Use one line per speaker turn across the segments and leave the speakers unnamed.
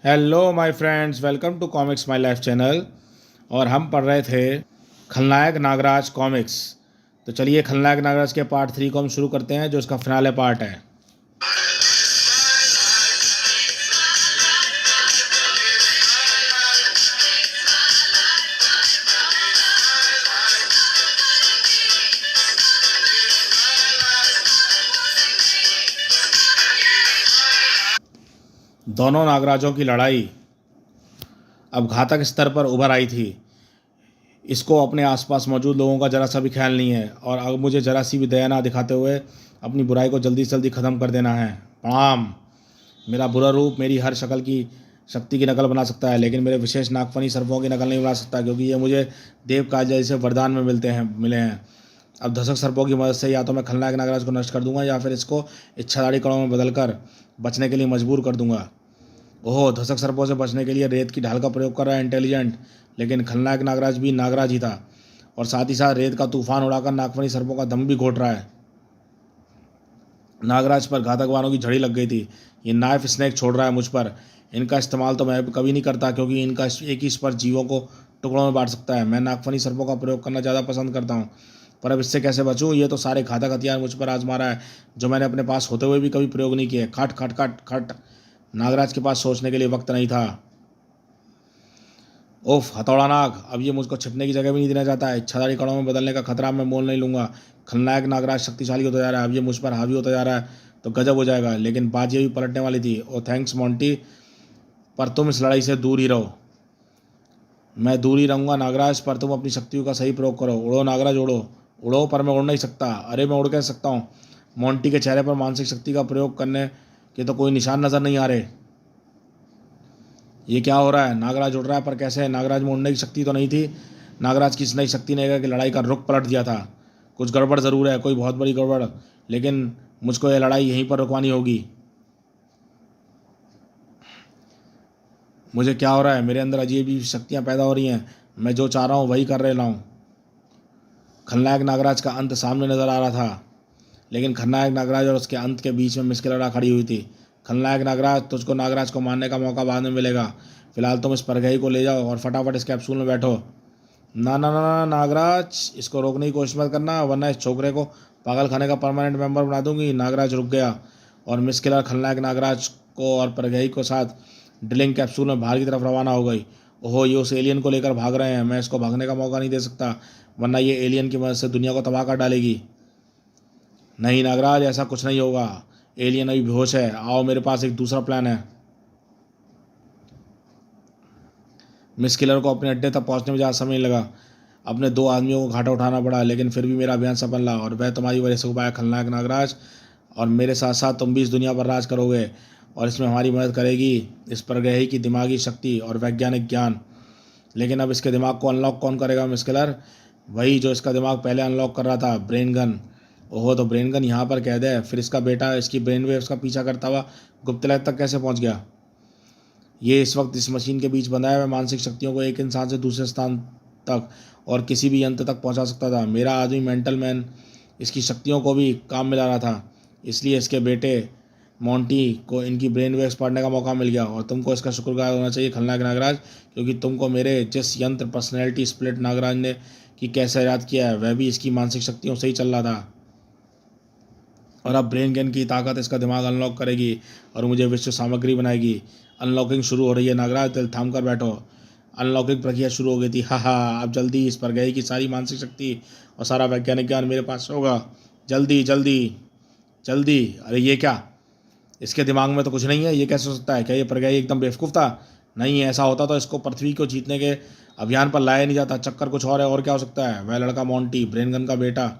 Hello my friends, welcome to comics my life channel. और हम पढ़ रहे थे खलनायक नागराज कॉमिक्स। तो चलिए खलनायक नागराज के पार्ट 3 को हम शुरू करते हैं, जो इसका फिनाले पार्ट है। दोनों नागराजों की लड़ाई अब घातक स्तर पर उभर आई थी। इसको अपने आसपास मौजूद लोगों का जरा सा भी ख्याल नहीं है, और अब मुझे जरा सी भी दया ना दिखाते हुए अपनी बुराई को जल्दी से जल्दी ख़त्म कर देना है। प्रणाम। मेरा बुरा रूप मेरी हर शक्ल की शक्ति की नकल बना सकता है, लेकिन मेरे विशेष नागफनी सर्पों की नकल नहीं बना सकता, क्योंकि ये मुझे देव काज जैसे वरदान में मिले हैं। अब धसक सर्पों की मदद से या तो मैं खलनायक नागराज को नष्ट कर दूंगा, या फिर इसको इच्छाधारी कणों में बदलकर बचने के लिए मजबूर कर दूंगा। ओहो, धसक सर्पों से बचने के लिए रेत की ढाल का प्रयोग कर रहा है इंटेलिजेंट, लेकिन खलनायक नागराज भी नागराज ही था, और साथ ही साथ रेत का तूफान उड़ाकर नागफनी सर्पों का दम भी घोट रहा है। नागराज पर घातक बाणों की झड़ी लग गई थी। ये नाइफ स्नेक छोड़ रहा है मुझ पर। इनका इस्तेमाल तो मैं कभी नहीं करता, क्योंकि इनका एक ही स्पर्श जीवों को टुकड़ों में बांट सकता है। मैं नागफनी सर्पों का प्रयोग करना ज़्यादा पसंद करता हूँ, पर अब इससे कैसे बचूँ? ये तो सारे घातक हथियार मुझ पर आजमा रहा है, जो मैंने अपने पास होते हुए भी कभी प्रयोग नहीं किए। खट खट खट खट। नागराज के पास सोचने के लिए वक्त नहीं था। ओफ, हथौड़ा नाग, अब ये मुझको छिपने की जगह भी नहीं देना चाहता है। इच्छाधारी कणों में बदलने का खतरा मैं मोल नहीं लूंगा। खलनायक नागराज शक्तिशाली होता जा रहा है, अब ये मुझ पर हावी होता जा रहा है तो गजब हो जाएगा। लेकिन बात ये भी पलटने वाली थी। ओ थैंक्स मोंटी, पर तुम इस लड़ाई से दूर ही रहो। मैं दूर ही रहूंगा नागराज, पर तुम अपनी शक्तियों का सही प्रयोग करो। उड़ो नागराज, उड़ो उड़ो। पर मैं उड़ नहीं सकता। अरे मैं उड़ कैसे सकता हूँ? मोंटी के चेहरे पर मानसिक शक्ति का प्रयोग करने के तो कोई निशान नजर नहीं आ रहे। ये क्या हो रहा है? नागराज उड़ रहा है, पर कैसे? नागराज में उड़ने की शक्ति तो नहीं थी। नागराज की इस नई शक्ति ने कि लड़ाई का रुख पलट दिया था। कुछ गड़बड़ ज़रूर है, कोई बहुत बड़ी गड़बड़। लेकिन मुझको यह लड़ाई यहीं पर रुकवानी होगी। मुझे क्या हो रहा है? मेरे अंदर अजीब अजीब शक्तियाँ पैदा हो रही हैं। मैं जो चाह रहा हूँ वही कर रहा हूँ। खलनायक नागराज का अंत सामने नजर आ रहा था, लेकिन खलनायक नागराज और उसके अंत के बीच में मिस्की लड़ा खड़ी हुई थी। खलनायक नागराज, तुझको नागराज को मारने का मौका बाद में मिलेगा। फिलहाल तुम इस परगही को ले जाओ और फटाफट इस कैप्सूल में बैठो। ना ना ना ना नागराज, इसको रोकने की कोशिश मत करना, वरना इस छोकरे को पागल खाने का परमानेंट मेंबर बना दूंगी। नागराज रुक गया, और मिस किलर खलनायक नागराज को और परगही को साथ ड्रिलिंग कैप्सूल में बाहर की तरफ रवाना हो गई। ओहो, ये उस एलियन को लेकर भाग रहे हैं। मैं इसको भागने का मौका नहीं दे सकता, वरना ये एलियन की मदद से दुनिया को तबाह कर डालेगी। नहीं नागराज, ऐसा कुछ नहीं होगा। एलियन अभी बेहोश है। आओ, मेरे पास एक दूसरा प्लान है। मिस किलर को अपने अड्डे तक पहुंचने में ज़्यादा समय नहीं लगा। अपने 2 आदमियों को घाटा उठाना पड़ा, लेकिन फिर भी मेरा अभियान सफल रहा, और वह तुम्हारी वजह से हो पाया खलनायक नागराज। और मेरे साथ साथ तुम भी इस दुनिया पर राज करोगे, और इसमें हमारी मदद करेगी इस परग्रही की दिमागी शक्ति और वैज्ञानिक ज्ञान। लेकिन अब इसके दिमाग को अनलॉक कौन करेगा मिस किलर? वही जो इसका दिमाग पहले अनलॉक कर रहा था, ब्रेन गन। ओहो, तो ब्रेन गन यहाँ पर कैद है। फिर इसका बेटा इसकी ब्रेन वेव्स का पीछा करता हुआ गुप्त लैब तक कैसे पहुँच गया? ये इस वक्त इस मशीन के बीच बंधा है। वह मानसिक शक्तियों को एक इंसान से दूसरे स्थान तक और किसी भी यंत्र तक पहुंचा सकता था। मेरा आदमी मेंटल मैन इसकी शक्तियों को भी काम में ला रहा था, इसलिए इसके बेटे मोंटी को इनकी ब्रेन वेव्स पढ़ने का मौका मिल गया। और तुमको इसका शुक्रगुजार होना चाहिए खलनायक नागराज, क्योंकि तुमको मेरे जिस यंत्र पर्सनैलिटी स्प्लिट नागराज ने कि कैसे याद किया है, वह भी इसकी मानसिक शक्तियों से ही चल रहा था। और अब ब्रेन गेन की ताकत इसका दिमाग अनलॉक करेगी और मुझे विश्व सामग्री बनाएगी। अनलॉकिंग शुरू हो रही है नागराज, दिल थाम कर बैठो। अनलॉकिंग प्रक्रिया शुरू हो गई थी। हा हा, अब जल्दी इस पर गए कि सारी मानसिक शक्ति और सारा वैज्ञानिक ज्ञान मेरे पास होगा। जल्दी जल्दी जल्दी। अरे ये क्या? इसके दिमाग में तो कुछ नहीं है। ये कैसे हो सकता है? क्या ये प्रज्ञाई एकदम बेवकूफ़ था? नहीं, ऐसा होता तो इसको पृथ्वी को जीतने के अभियान पर लाया नहीं जाता। चक्कर कुछ और है। और क्या हो सकता है? वह लड़का मोंटी, ब्रेनगन का बेटा,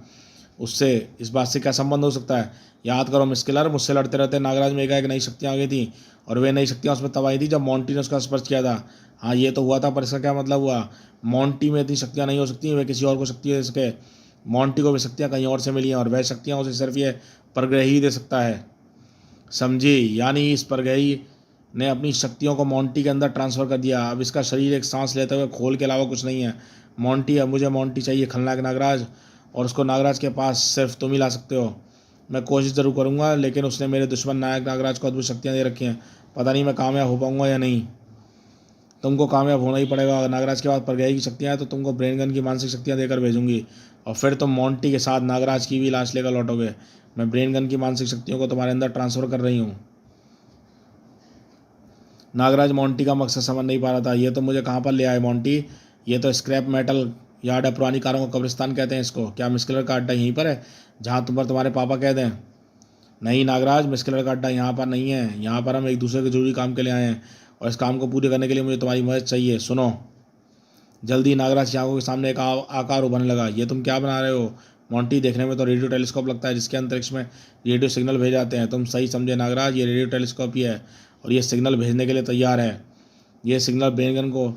उससे इस बात से क्या संबंध हो सकता है? याद करो मिस किलर, मुझसे लड़ते रहते नागराज में एकाएक नई शक्तियाँ आ गई थी, और वे नई शक्तियाँ उसमें तब आई थी जब मोंटी ने उसका स्पर्श किया था। हाँ, ये तो हुआ था, पर इसका क्या मतलब हुआ? मोंटी में इतनी शक्तियाँ नहीं हो सकती, वे किसी और को शक्ति दे सके। मोंटी को वे शक्तियाँ कहीं और से मिली हैं, और वह शक्तियाँ उसे सिर्फ ये परग्रही ही दे सकता है। समझी? यानी इस परग्रही ने अपनी शक्तियों को मोंटी के अंदर ट्रांसफ़र कर दिया। अब इसका शरीर एक सांस लेते हुए खोल के अलावा कुछ नहीं है। मोंटी, अब मुझे मोंटी चाहिए, खलनायक नागराज, और उसको नागराज के पास सिर्फ तुम ही ला सकते हो। मैं कोशिश ज़रूर करूँगा, लेकिन उसने मेरे दुश्मन नायक नागराज को अद्भुत शक्तियाँ दे रखी हैं, पता नहीं मैं कामयाब हो पाऊंगा या नहीं। तुमको कामयाब होना ही पड़ेगा। अगर नागराज के बाद परगई की शक्तियाँ हैं तो तुमको ब्रेन गन की मानसिक शक्तियाँ देकर भेजूंगी और फिर तुम मोंटी के साथ नागराज की भी लाश लेकर लौटोगे। मैं ब्रेन गन की मानसिक शक्तियों को तुम्हारे अंदर ट्रांसफ़र कर रही हूँ। नागराज मोंटी का मकसद समझ नहीं पा रहा था। ये तो मुझे कहाँ पर ले आए मोंटी? ये तो स्क्रैप मेटल यार्ड है, पुरानी कारों का कब्रिस्तान कहते हैं इसको। क्या मिस्किलर का अड्डा यहीं पर है जहाँ तुम पर तुम्हारे पापा कह दें? नहीं नागराज, मिस्किलर का अड्डा यहाँ पर नहीं है। यहाँ पर हम एक दूसरे के जरूरी काम के लिए आए हैं और इस काम को पूरे करने के लिए मुझे तुम्हारी मदद चाहिए। सुनो जल्दी। नागराज की आंखों के सामने एक आकार उभरने लगा। ये तुम क्या बना रहे हो मोंटी? देखने में तो रेडियो टेलीस्कोप लगता है जिसके अंतरिक्ष में रेडियो सिग्नल भेजे जाते हैं। तुम सही समझे नागराज, ये रेडियो टेलीस्कोप ही है और ये सिग्नल भेजने के लिए तैयार है। ये सिग्नल ब्रेनगन को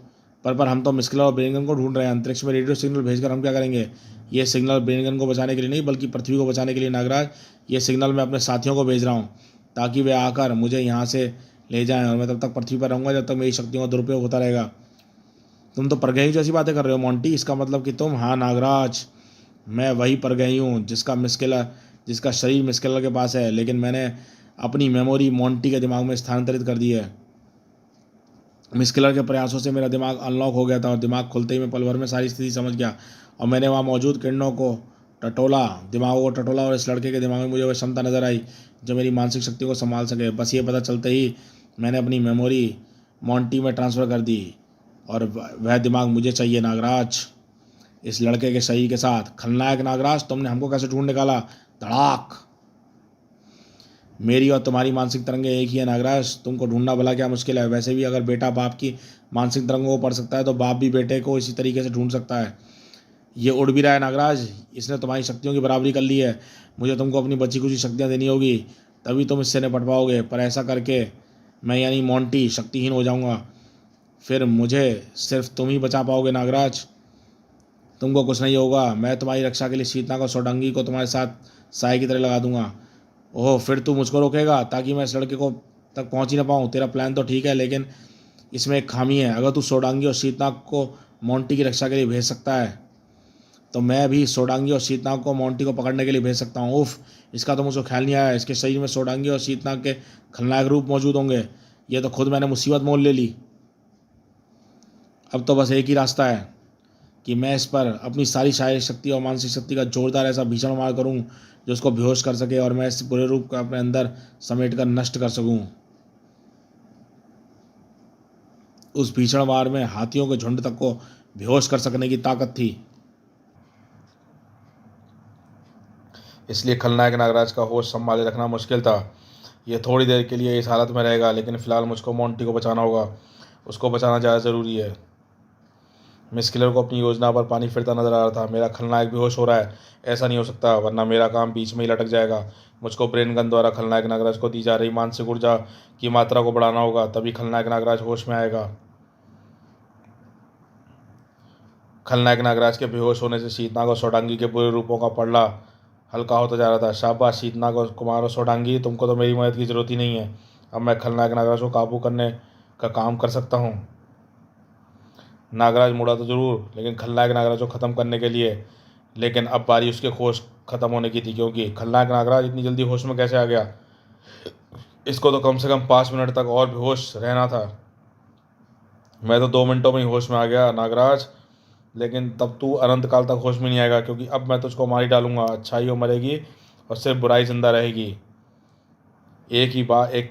पर हम तो मिस्किलर और ब्रेनगन को ढूंढ रहे हैं। अंतरिक्ष में रेडियो सिग्नल भेजकर हम क्या करेंगे? ये सिग्नल ब्रेनगन को बचाने के लिए नहीं बल्कि पृथ्वी को बचाने के लिए नागराज। ये सिग्नल मैं अपने साथियों को भेज रहा हूँ ताकि वे आकर मुझे यहाँ से ले जाएं और मैं तब तक पृथ्वी पर रहूँगा जब तक मेरी शक्तियों का दुरुपयोग होता रहेगा। तुम तो परगई जैसी बातें कर रहे हो मोंटी। इसका मतलब कि तुम? हाँ नागराज, मैं वही परगई हूँ जिसका शरीर मिस्किलर के पास है, लेकिन मैंने अपनी मेमोरी मोंटी के दिमाग में स्थानांतरित कर दी है। मिस्किलर के प्रयासों से मेरा दिमाग अनलॉक हो गया था और दिमाग खुलते ही मैं पल भर में सारी स्थिति समझ गया और मैंने वहाँ मौजूद किरणों को दिमागों को टटोला और इस लड़के के दिमाग में मुझे वह क्षमता नजर आई जो मेरी मानसिक शक्तियों को संभाल सके। बस ये पता चलते ही मैंने अपनी मेमोरी मोंटी में ट्रांसफ़र कर दी और वह दिमाग मुझे चाहिए नागराज, इस लड़के के शरीर के साथ। खलनायक नागराज, तुमने हमको कैसे ढूंढ निकाला? धड़ाक। मेरी और तुम्हारी मानसिक तरंगें एक ही है नागराज। तुमको ढूंढना भला क्या मुश्किल है? वैसे भी अगर बेटा बाप की मानसिक तरंगों को पढ़ सकता है तो बाप भी बेटे को इसी तरीके से ढूंढ सकता है। ये उड़ भी रहा है नागराज, इसने तुम्हारी शक्तियों की बराबरी कर ली है। मुझे तुमको अपनी बची खुची शक्तियाँ देनी होगी तभी तुम इससे निपट पाओगे, पर ऐसा करके मैं यानी मोंटी शक्तिहीन हो जाऊँगा। फिर मुझे सिर्फ तुम ही बचा पाओगे नागराज। तुमको कुछ नहीं होगा। मैं तुम्हारी रक्षा के लिए शीतनाग और सोडंगी को तुम्हारे साथ साय की तरह लगा दूंगा। ओह, फिर तू मुझको रोकेगा ताकि मैं इस लड़के को तक पहुंच ही ना पाऊँ? तेरा प्लान तो ठीक है लेकिन इसमें एक खामी है। अगर तू सोडांगी और शीतनाग को मोंटी की रक्षा के लिए भेज सकता है तो मैं भी सोडांगी और शीतनाग को मोंटी को पकड़ने के लिए भेज सकता हूँ। उफ, इसका तो मुझको ख्याल नहीं आया। इसके शरीर में सोडांगी और शीतनाग के खलनायक रूप मौजूद होंगे। ये तो खुद मैंने मुसीबत मोल ले ली। अब तो बस एक ही रास्ता है कि मैं इस पर अपनी सारी शारीरिक शक्ति और मानसिक शक्ति का जोरदार ऐसा भीषण वार करूं जो उसको बेहोश कर सके और मैं इस पूरे रूप को अपने अंदर समेट कर नष्ट कर सकूं। उस भीषण वार में हाथियों के झुंड तक को बेहोश कर सकने की ताकत थी। इसलिए खलनायक नागराज का होश संभाले रखना मुश्किल था। ये थोड़ी देर के लिए इस हालत में रहेगा लेकिन फिलहाल मुझको मोंटी को बचाना होगा। उसको बचाना ज़्यादा ज़रूरी है। मिस्किलर को अपनी योजना पर पानी फिरता नजर आ रहा था। मेरा खलनायक बेहोश हो रहा है, ऐसा नहीं हो सकता, वरना मेरा काम बीच में ही लटक जाएगा। मुझको ब्रेन गन द्वारा खलनायक नागराज को दी जा रही मानसिक ऊर्जा की मात्रा को बढ़ाना होगा, तभी खलनायक नागराज होश में आएगा। खलनायक नागराज के बेहोश होने से शीतनाग और सोडांगी के बुरे रूपों का पलड़ा हल्का होता जा रहा था। शाबाश शीतनाग और कुमार और सोडांगी, तुमको तो मेरी मदद की जरूरत ही नहीं है। अब मैं खलनायक नागराज को काबू करने का काम कर सकता हूँ। नागराज मुड़ा तो जरूर लेकिन खलनायक नागराज को ख़त्म करने के लिए। लेकिन अब बारी उसके होश ख़त्म होने की थी क्योंकि खलनायक नागराज इतनी जल्दी होश में कैसे आ गया? इसको तो कम से कम 5 मिनट तक और बेहोश रहना था। मैं तो 2 मिनटों में ही होश में आ गया नागराज, लेकिन तब तू अनंत काल तक होश में नहीं आएगा क्योंकि अब मैं तुझको मार ही डालूंगा। अच्छाई हो मरेगी और सिर्फ बुराई जिंदा रहेगी। एक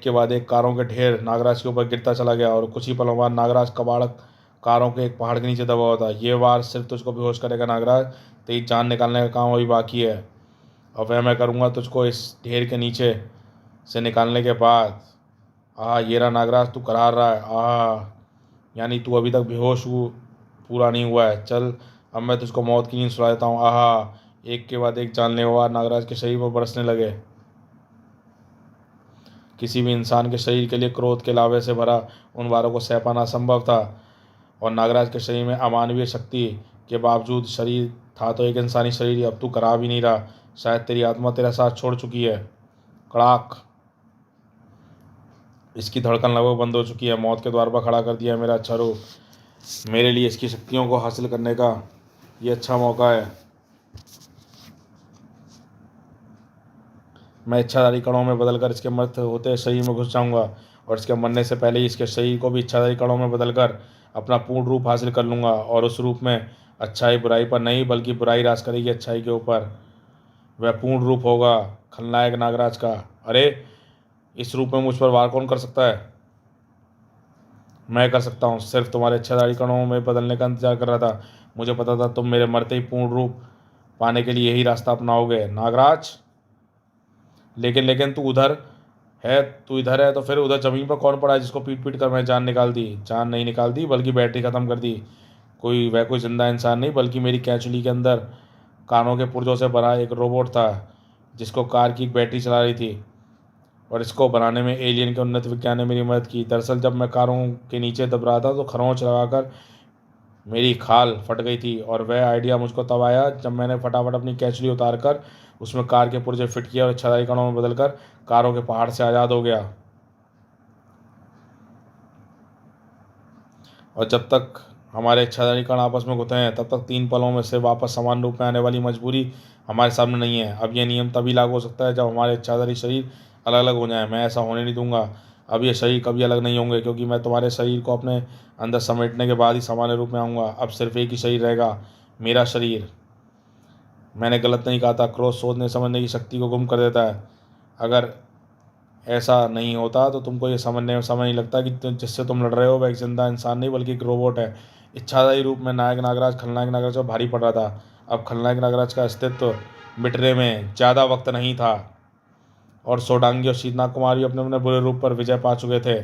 के बाद एक कारों के ढेर नागराज के ऊपर गिरता चला गया और कुछ ही पलों बाद नागराज कबाड़ कारों के एक पहाड़ के नीचे दबा हुआ था। ये वार सिर्फ तुझको बेहोश करेगा नागराज, तेरी जान निकालने का काम अभी बाकी है और वह मैं करूँगा तुझको इस ढेर के नीचे से निकालने के बाद। ये रहा नागराज, तू करार रहा है। यानी तू अभी तक बेहोश पूरा नहीं हुआ है। चल अब मैं तुझको मौत की नींद सुला देता हूँ। एक के बाद एक जानलेवा वार नागराज के शरीर पर बरसने लगे। किसी भी इंसान के शरीर के लिए क्रोध के लावे से भरा उन वारों को सह पाना असंभव था और नागराज के शरीर में अमानवीय शक्ति के बावजूद शरीर था तो एक इंसानी शरीर। अब तू करा भी नहीं रहा, शायद तेरी आत्मा तेरा साथ छोड़ चुकी है। कड़ाक, इसकी धड़कन लगभग बंद हो चुकी है। मौत के द्वार पर खड़ा कर दिया है मेरा अच्छा रूप। मेरे लिए इसकी शक्तियों को हासिल करने का ये अच्छा मौका है। मैं इच्छाधारी कणों में बदलकर इसके मृत होते शरीर में घुस जाऊंगा और इसके मरने से पहले ही इसके शरीर को भी इच्छाधारी कणों में बदलकर अपना पूर्ण रूप हासिल कर लूँगा, और उस रूप में अच्छाई बुराई पर नहीं बल्कि बुराई राज करेगी अच्छाई के ऊपर। वह पूर्ण रूप होगा खलनायक नागराज का। अरे, इस रूप में मुझ पर वार कौन कर सकता है? मैं कर सकता हूँ। सिर्फ तुम्हारे इच्छाधारी कणों में बदलने का इंतजार कर रहा था। मुझे पता था तुम मेरे मरते ही पूर्ण रूप पाने के लिए यही रास्ता अपनाओगे नागराज। लेकिन लेकिन तू इधर है तो फिर उधर जमीन पर कौन पड़ा है जिसको पीट पीट कर मैं जान निकाल दी? जान नहीं निकाल दी बल्कि बैटरी ख़त्म कर दी। कोई जिंदा इंसान नहीं बल्कि मेरी कैचुली के अंदर कानों के पुर्जों से भरा एक रोबोट था जिसको कार की एक बैटरी चला रही थी, और इसको बनाने में एलियन के उन्नत विज्ञान ने मेरी मदद की। दरअसल जब मैं कारों के नीचे दब रहा था तो खरोंच लगाकर मेरी खाल फट गई थी, और वह आइडिया मुझको तब आया जब मैंने फटाफट अपनी कैचुली उतार कर उसमें कार के पुर्जे फिट किया और इच्छाधारी कणों में बदलकर कारों के पहाड़ से आज़ाद हो गया। और जब तक हमारे इच्छाधारी कण आपस में गुथे हैं तब तक 3 पलों में से वापस समान रूप में आने वाली मजबूरी हमारे सामने नहीं है। अब यह नियम तभी लागू हो सकता है जब हमारे इच्छाधारी शरीर अलग अलग हो जाएं। मैं ऐसा होने नहीं दूंगा। अब ये शरीर कभी अलग नहीं होंगे, क्योंकि मैं तुम्हारे शरीर को अपने अंदर समेटने के बाद ही सामान्य रूप में आऊँगा। अब सिर्फ एक ही शरीर रहेगा, मेरा शरीर। मैंने गलत नहीं कहा था। क्रोध सोचने समझने की शक्ति को गुम कर देता है। अगर ऐसा नहीं होता तो तुमको ये समझने में समय नहीं लगता कि जिससे तुम लड़ रहे हो वह एक जिंदा इंसान नहीं बल्कि एक रोबोट है। इच्छाधारी रूप में नायक नागराज खलनायक नागराज पर भारी पड़ रहा था। अब खलनायक नागराज का अस्तित्व मिटने में ज़्यादा वक्त नहीं था, और सोडांगी और शीतनाग कुमार भी अपने अपने बुरे रूप पर विजय पा चुके थे,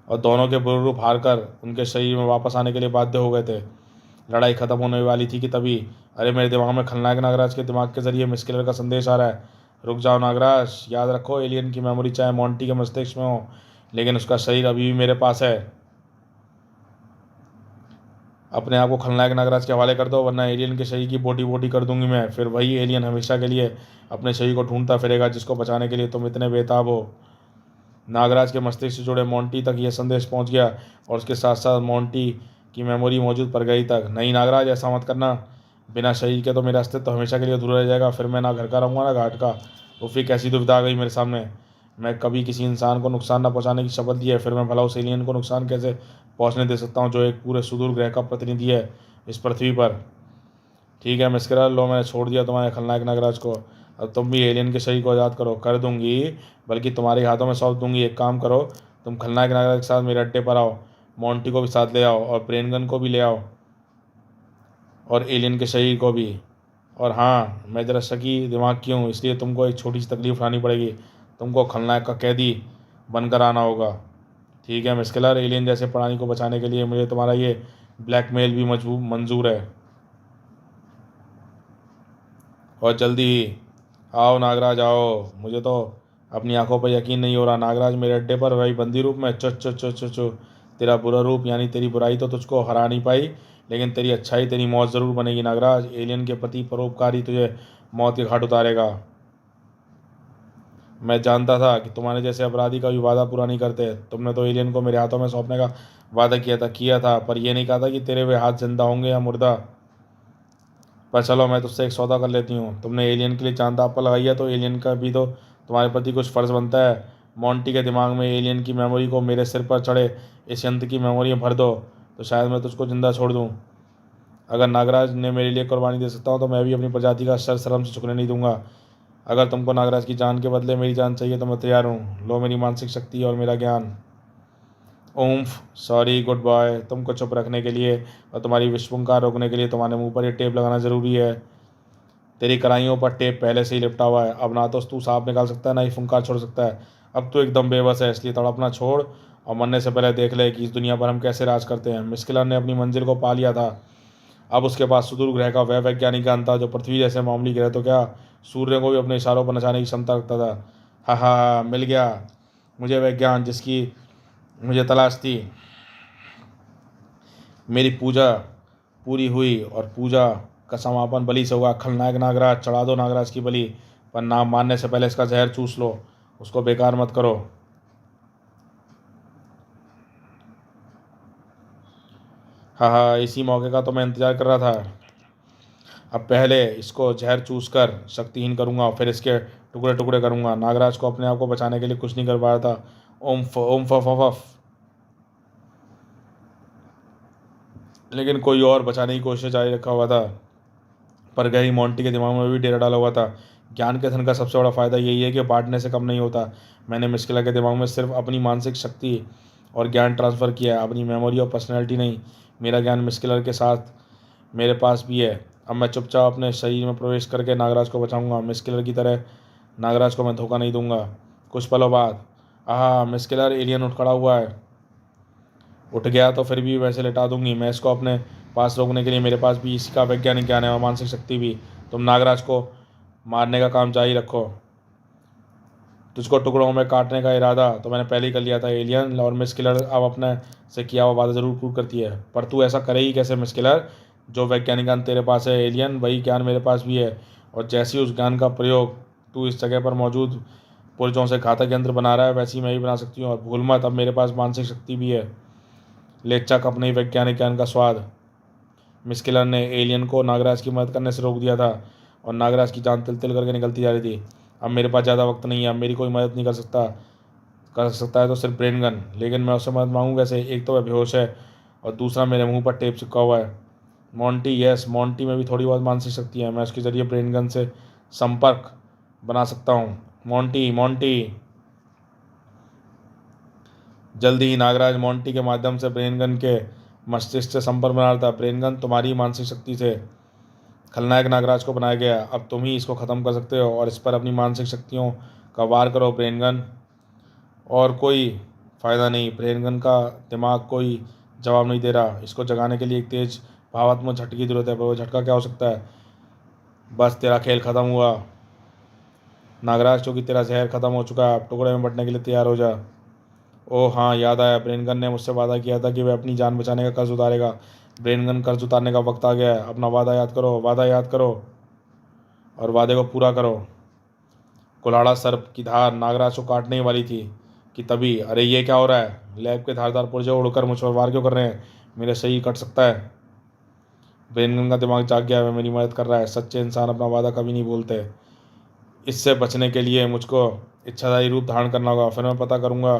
और दोनों के बुरे रूप हारकर उनके शरीर में वापस आने के लिए बाध्य हो गए थे। लड़ाई खत्म होने वाली थी कि तभी अरे, मेरे दिमाग में खलनायक नागराज के दिमाग के जरिए मिस किलर का संदेश आ रहा है। रुक जाओ नागराज, याद रखो एलियन की मेमोरी चाहे मोंटी के मस्तिष्क में हो, लेकिन उसका शरीर अभी भी मेरे पास है। अपने आप को खलनायक नागराज के हवाले कर दो, वरना एलियन के शरीर की बोटी बोटी कर दूंगी मैं। फिर वही एलियन हमेशा के लिए अपने शरीर को ढूंढता फिरेगा जिसको बचाने के लिए तुम इतने बेताब हो। नागराज के मस्तिष्क से जुड़े मोंटी तक यह संदेश पहुंच गया, और उसके साथ साथ मोंटी की मेमोरी मौजूद पर गई तक। नहीं नागराज, ऐसा मत करना। बिना शरीर के तो मेरा अस्तित्व तो हमेशा के लिए अधूरा रह जाएगा। फिर मैं ना घर का रहूँगा ना घाट का। वो फिर कैसी दुविधा आ गई मेरे सामने। मैं कभी किसी इंसान को नुकसान न पहुंचाने की शपथ ली है, फिर मैं भला उस एलियन को नुकसान कैसे पहुंचने दे सकता हूं जो एक पूरे सुदूर ग्रह का प्रतिनिधि है इस पृथ्वी पर? ठीक है मिस्किलर, लो मैंने छोड़ दिया तुम्हारे खलनायक नागराज को। अब तुम भी एलियन के शरीर को आज़ाद करो। कर दूंगी, बल्कि तुम्हारे हाथों में सौंप दूंगी। एक काम करो, तुम खलनायक नागराज के साथ मेरे अड्डे पर आओ, मोंटी को भी साथ ले आओ, और ब्रेनगन को भी ले आओ, और एलियन के शरीर को भी। और हाँ, मैं ज़रा शकी दिमाग की हूँ, इसलिए तुमको एक छोटी सी तकलीफ उठानी पड़ेगी। तुमको खलनायक का कैदी बनकर आना होगा। ठीक है मिस्किलर, एलियन जैसे प्राणी को बचाने के लिए मुझे तुम्हारा ये ब्लैकमेल भी मंजूर है। और जल्दी ही आओ नागराज, आओ। मुझे तो अपनी आंखों पर यकीन नहीं हो रहा। नागराज मेरे अड्डे पर वही बंदी रूप में। चो चो चो चो चो। तेरा बुरा रूप यानी तेरी बुराई तो तुझको हरा नहीं पाई, लेकिन तेरी अच्छाई तेरी मौत ज़रूर बनेगी नागराज। एलियन के प्रति परोपकारी तुझे मौत के घाट उतारेगा। मैं जानता था कि तुम्हारे जैसे अपराधी कभी वादा पूरा नहीं करते। तुमने तो एलियन को मेरे हाथों में सौंपने का वादा किया था, पर यह नहीं कहा था कि तेरे वे हाथ जिंदा होंगे या मुर्दा। पर चलो, मैं तुझसे एक सौदा कर लेती हूँ। तुमने एलियन के लिए चांद दांव पर लगाई है, तो एलियन का भी तो तुम्हारे प्रति कुछ फ़र्ज़ बनता है। मोंटी के दिमाग में एलियन की मेमोरी को मेरे सिर पर चढ़े इस यंत्र की मेमोरी में भर दो, तो शायद मैं तुझको जिंदा छोड़ दूँ। अगर नागराज ने मेरे लिए कुर्बानी दे सकता हूँ तो मैं भी अपनी प्रजाति का सर शर्म से झुकने नहीं दूंगा। अगर तुमको नागराज की जान के बदले मेरी जान चाहिए तो मैं तैयार हूँ। लो मेरी मानसिक शक्ति और मेरा ज्ञान। Oomph, sorry, good boy. तुमको चुप रखने के लिए और तुम्हारी विस्फुंकार रोकने के लिए तुम्हारे मुंह पर यह टेप लगाना ज़रूरी है। तेरी कलाइयों पर टेप पहले से ही लिपटा हुआ है। अब ना तो तू सांप निकाल सकता है, ना ही फुंकार छोड़ सकता है। अब तू एकदम बेबस है, इसलिए तड़पना छोड़ और मरने से पहले देख ले कि इस दुनिया पर हम कैसे राज करते हैं। मिस्किलर ने अपनी मंजिल को पा लिया था। अब उसके पास सुदूर ग्रह का वह वैज्ञानिक ज्ञान था जो पृथ्वी जैसे मामूली ग्रह तो क्या, सूर्य को भी अपने इशारों पर नचाने की क्षमता रखता था। हा हा हा, मिल गया मुझे वह ज्ञान जिसकी मुझे तलाश थी। मेरी पूजा पूरी हुई, और पूजा का समापन बलि से होगा। खलनायक नागराज, चढ़ा दो नागराज की बलि, पर नाम मानने से पहले इसका जहर चूस लो। उसको बेकार मत करो। हाँ हाँ, इसी मौके का तो मैं इंतजार कर रहा था। अब पहले इसको जहर चूस कर शक्तिहीन करूंगा, फिर इसके टुकड़े टुकड़े करूंगा। नागराज को अपने आप को बचाने के लिए कुछ नहीं कर पाया था, ओम फफ। लेकिन कोई और बचाने की कोशिश जारी रखा हुआ था, पर गई मोंटी के दिमाग में भी डेरा डाला हुआ था। ज्ञान के धन का सबसे बड़ा फायदा यही है कि बांटने से कम नहीं होता। मैंने मिस्किला के दिमाग में सिर्फ अपनी मानसिक शक्ति और ज्ञान ट्रांसफ़र किया है, अपनी मेमोरी और पर्सनैलिटी नहीं। मेरा ज्ञान मिस्किलर के साथ मेरे पास भी है। अब मैं चुपचाप अपने शरीर में प्रवेश करके नागराज को बचाऊंगा। मिस्किलर की तरह नागराज को मैं धोखा नहीं दूंगा। कुछ पलों बाद मिस्किलर एलियन उठ खड़ा हुआ है। उठ गया तो फिर भी वैसे लिटा दूंगी। मैं इसको अपने पास रोकने के लिए मेरे पास भी इसी का वैज्ञानिक ज्ञान है और मानसिक शक्ति भी। तुम नागराज को मारने का काम जारी रखो। तुझको टुकड़ों में काटने का इरादा तो मैंने पहले ही कर लिया था एलियन, और मिस किलर अब अपने से किया हुआ वादा ज़रूर पूरा करती है। पर तू ऐसा करेगी कैसे मिस किलर? जो वैज्ञानिक ज्ञान तेरे पास है एलियन, वही ज्ञान मेरे पास भी है। और जैसे ही उस ज्ञान का प्रयोग तू इस जगह पर मौजूद पुर्जों से घातक यंत्र बना रहा है, वैसे ही मैं भी बना सकती हूँ। और भूल मत, अब मेरे पास मानसिक शक्ति भी है। ले चक अपने ही वैज्ञानिक ज्ञान का स्वाद। मिस किलर ने एलियन को नागराज की मदद करने से रोक दिया था, और नागराज की जान तिल तिल करके निकलती जा रही थी। अब मेरे पास ज़्यादा वक्त नहीं है। अब मेरी कोई मदद नहीं कर सकता है तो सिर्फ ब्रेन गन। लेकिन मैं उससे मदद मांगू कैसे? एक तो वह बेहोश है, और दूसरा मेरे मुंह पर टेप चिपका हुआ है। मोंटी, यस मोंटी में भी थोड़ी बहुत मानसिक शक्ति है। मैं उसके ज़रिए ब्रेन गन से संपर्क बना सकता हूँ। मोंटी मोंटी जल्दी ही नागराज मोंटी के माध्यम से ब्रेन गन के मस्तिष्क से संपर्क बना रहा था। ब्रेन गन तुम्हारी मानसिक शक्ति से खलनायक नागराज को बनाया गया। अब तुम ही इसको ख़त्म कर सकते हो, और इस पर अपनी मानसिक शक्तियों का वार करो ब्रेन गन। और कोई फ़ायदा नहीं। ब्रेन गन का दिमाग कोई जवाब नहीं दे रहा। इसको जगाने के लिए एक तेज भावात्मक झटके की जरूरत है। पर वो झटका क्या हो सकता है? बस तेरा खेल ख़त्म हुआ नागराज, क्योंकि तेरा जहर ख़त्म हो चुका है। अब टुकड़े में बंटने के लिए तैयार हो जा। ओह हाँ, याद आया, ब्रेनगन ने मुझसे वादा किया था कि वह अपनी जान बचाने का कर्ज उतारेगा। ब्रेनगन, कर्ज उतारने का वक्त आ गया है। अपना वादा याद करो, वादा याद करो, और वादे को पूरा करो। कुल्हाड़ा सर्प की धार नागराज को काटने ही वाली थी कि तभी, अरे ये क्या हो रहा है? लैब के धारदार पुर्जे उड़कर मुझ पर वार क्यों कर रहे हैं? मेरा शरीर कट सकता है। ब्रेनगन का दिमाग जाग गया है, वह मेरी मदद कर रहा है। सच्चे इंसान अपना वादा कभी नहीं भूलते। इससे बचने के लिए मुझको इच्छाधारी रूप धारण करना होगा। फिर मैं पता करूंगा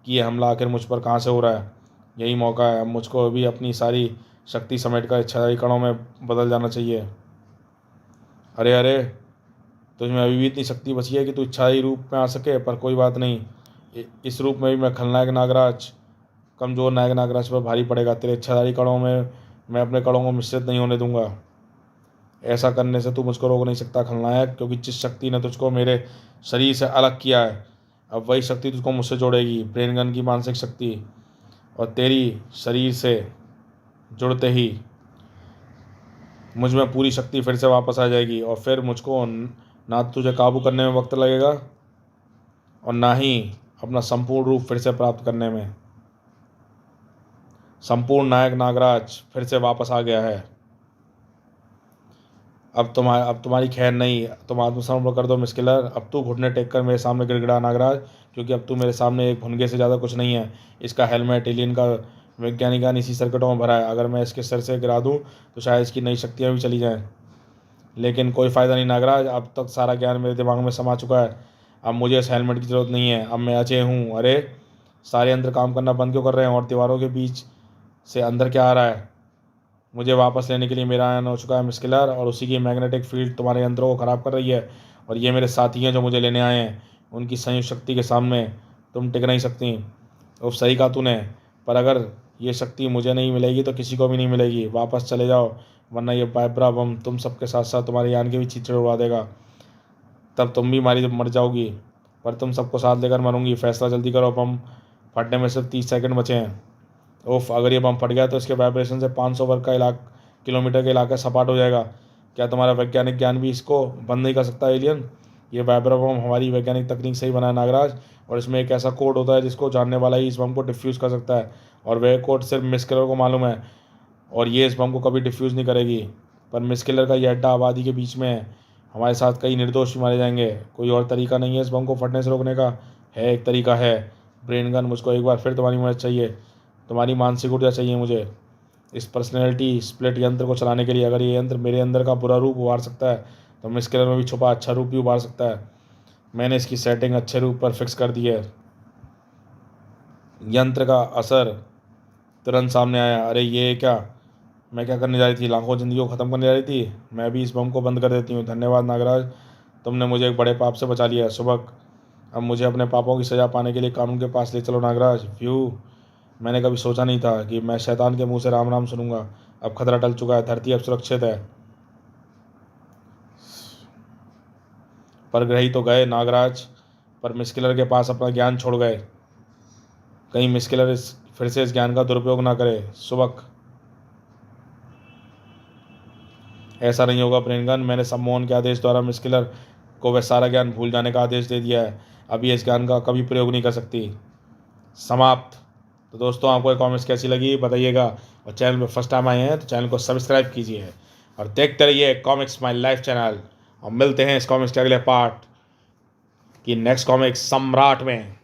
कि ये हमला आखिर मुझ पर कहाँ से हो रहा है। यही मौका है। अब मुझको भी अपनी सारी शक्ति समेटकर इच्छाधारी कणों में बदल जाना चाहिए। अरे अरे, तुझ में अभी भी इतनी शक्ति बची है कि तू इच्छाधारी रूप में आ सके। पर कोई बात नहीं, इस रूप में भी मैं खलनायक नागराज कमजोर नायक नागराज पर भारी पड़ेगा। तेरे इच्छाधारी कणों में मैं अपने कणों को मिश्रित नहीं होने दूंगा। ऐसा करने से तू मुझको रोक नहीं सकता खलनायक, क्योंकि जिस शक्ति ने तुझको मेरे शरीर से अलग किया है, अब वही शक्ति तुझको मुझसे जोड़ेगी। ब्रेन गन की मानसिक शक्ति, और तेरी शरीर से जुड़ते ही मुझ में पूरी शक्ति फिर से वापस आ जाएगी। और फिर मुझको ना तुझे काबू करने में वक्त लगेगा, और ना ही अपना संपूर्ण रूप फिर से प्राप्त करने में। संपूर्ण नायक नागराज फिर से वापस आ गया है। अब तुम्हारी खैर नहीं। तुम आत्मसमर्पण कर दो मिस किलर। अब तू घुटने टेक कर मेरे सामने गिड़गिड़ा नागराज, क्योंकि अब तू मेरे सामने एक भुनगे से ज़्यादा कुछ नहीं है। इसका हेलमेट एलियन का वैज्ञानिक ज्ञान इसी सर्किटों में भरा है। अगर मैं इसके सिर से गिरा दूँ तो शायद इसकी नई शक्तियाँ भी चली जाएँ। लेकिन कोई फ़ायदा नहीं नागराज, अब तक सारा ज्ञान मेरे दिमाग में समा चुका है। अब मुझे इस हेलमेट की ज़रूरत नहीं है। अब मैं अजय हूँ। अरे, सारे यंत्र काम करना बंद क्यों कर रहे हैं? और दीवारों के बीच से अंदर क्या आ रहा है? मुझे वापस लेने के लिए मेरा आयन हो चुका है मिस्किलर, और उसी की मैग्नेटिक फील्ड तुम्हारे यंत्रों को ख़राब कर रही है। और ये मेरे साथी हैं जो मुझे लेने आए हैं। उनकी संयुक्त शक्ति के सामने तुम टिक नहीं सकती। अब सही कहा तूने, पर अगर ये शक्ति मुझे नहीं मिलेगी तो किसी को भी नहीं मिलेगी। वापस चले जाओ, वरना ये वाइब्रा बम तुम सबके साथ साथ तुम्हारे यान के भी चीथड़े उड़ा देगा। तब तुम भी मारी मर जाओगी, पर तुम सबको साथ लेकर मरूंगी। फैसला जल्दी करो, बम फटने में सिर्फ 30 सेकंड बचे हैं। ओफ, अगर ये बम फट गया तो इसके वाइब्रेशन से 500 वर्ग का किलोमीटर का इलाका सपाट हो जाएगा। क्या तुम्हारा वैज्ञानिक ज्ञान भी इसको बंद नहीं कर सकता एलियन? ये वाइब्रा बम हमारी वैज्ञानिक तकनीक से ही बना है नागराज, और इसमें एक ऐसा कोड होता है जिसको जानने वाला ही इस बम को डिफ्यूज़ कर सकता है। और वह कोड सिर्फ मिस किलर को मालूम है, और ये इस बम को कभी डिफ्यूज़ नहीं करेगी। पर मिस किलर का यह अड्डा आबादी के बीच में है। हमारे साथ कई निर्दोष भी मारे जाएंगे। कोई और तरीका नहीं है इस बम को फटने से रोकने का? है, एक तरीका है। ब्रेन गन, मुझको एक बार फिर तुम्हारी मदद चाहिए। तुम्हारी मानसिक ऊर्जा चाहिए मुझे इस पर्सनैलिटी स्प्लिट यंत्र को चलाने के लिए। अगर ये यंत्र मेरे अंदर का बुरा रूप उभार सकता है, तो मिस किलर में भी छुपा अच्छा रूप भी उभार सकता है। मैंने इसकी सेटिंग अच्छे रूप पर फिक्स कर दी है।
यंत्र का असर तुरंत सामने आया। अरे ये क्या, मैं क्या करने जा रही थी? लाखों जिंदगियों को ख़त्म करने जा रही थी। मैं भी इस बम को बंद कर देती हूँ। धन्यवाद नागराज, तुमने मुझे एक बड़े पाप से बचा लिया। सुबह अब मुझे अपने पापों की सज़ा पाने के लिए कानून के पास ले चलो नागराज। फ्यू, मैंने कभी सोचा नहीं था कि मैं शैतान के मुंह से राम राम सुनूंगा। अब खतरा टल चुका है, धरती अब सुरक्षित है। परग्रही तो गए नागराज, पर मिस्किलर के पास अपना ज्ञान छोड़ गए। कहीं मिस्किलर फिर से इस ज्ञान का दुरुपयोग ना करे। सुबह ऐसा नहीं होगा प्रेमगन, मैंने सम्मोहन के आदेश द्वारा मिस्किलर को वह सारा ज्ञान भूल जाने का आदेश दे दिया है। अभी इस ज्ञान का कभी प्रयोग नहीं कर सकती। समाप्त। तो दोस्तों, आपको ये कॉमिक्स कैसी लगी बताइएगा, और चैनल पर फर्स्ट टाइम आए हैं तो चैनल को सब्सक्राइब कीजिए और देखते रहिए कॉमिक्स माई लाइफ चैनल। और मिलते हैं इस कॉमिक्स के अगले पार्ट की नेक्स्ट कॉमिक्स सम्राट में।